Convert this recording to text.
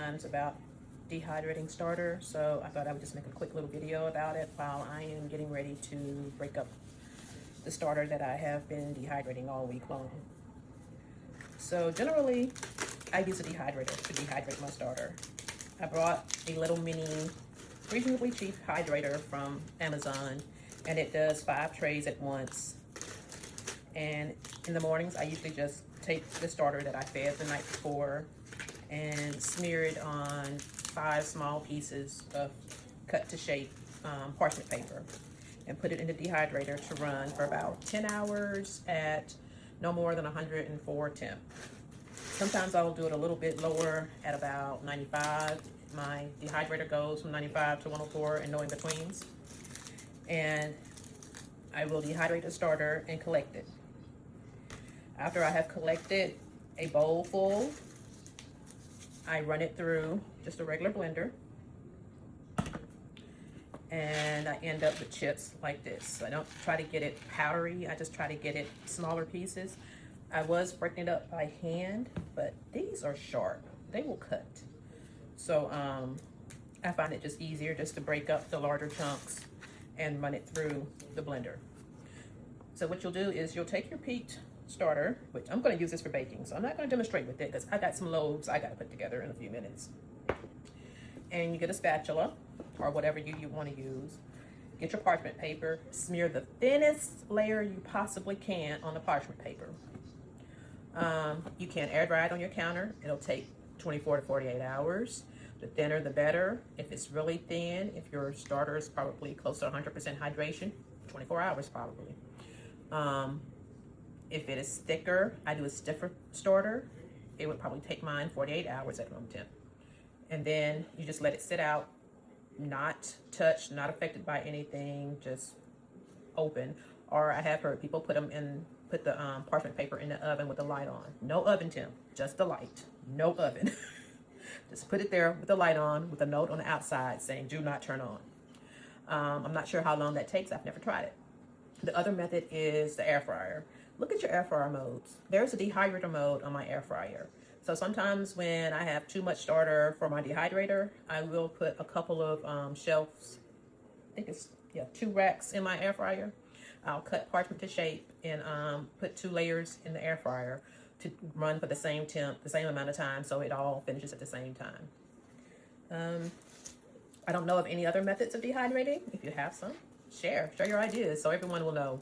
times about dehydrating starter, so I thought I would just make a quick little video about it while I am getting ready to break up the starter that I have been dehydrating all week long. So generally, I use a dehydrator to dehydrate my starter. I bought a little mini, reasonably cheap hydrator from Amazon, and it does 5 trays at once. And in the mornings, I usually just take the starter that I fed the night before and smear it on 5 small pieces of cut to shape parchment paper and put it in the dehydrator to run for about 10 hours at no more than 104 temp. Sometimes I'll do it a little bit lower at about 95. My dehydrator goes from 95 to 104 and no in betweens. And I will dehydrate the starter and collect it. After I have collected a bowl full, I run it through just a regular blender, and I end up with chips like this. I don't try to get it powdery, I just try to get it smaller pieces. I was breaking it up by hand, but these are sharp, they will cut. So I find it just easier just to break up the larger chunks and run it through the blender. So what you'll do is you'll take your peaked starter, which I'm going to use this for baking, so I'm not going to demonstrate with it because I got some loaves I got to put together in a few minutes. And you get a spatula or whatever you want to use. Get your parchment paper, smear the thinnest layer you possibly can on the parchment paper. You can air dry it on your counter. It'll take 24 to 48 hours. The thinner the better. If it's really thin, if your starter is probably close to 100% hydration, 24 hours probably. If it is thicker, I do a stiffer starter. It would probably take mine 48 hours at room temp. And then you just let it sit out, not touched, not affected by anything, just open. Or I have heard people put the parchment paper in the oven with the light on. No oven temp, just the light, no oven. Just put it there with the light on with a note on the outside saying do not turn on. I'm not sure how long that takes. I've never tried it. The other method is the air fryer. Look at your air fryer modes. There's a dehydrator mode on my air fryer. So sometimes when I have too much starter for my dehydrator, I will put a couple of shelves, I think it's, 2 racks in my air fryer. I'll cut parchment to shape and put 2 layers in the air fryer to run for the same temp, the same amount of time, so it all finishes at the same time. I don't know of any other methods of dehydrating. If you have some, share your ideas so everyone will know.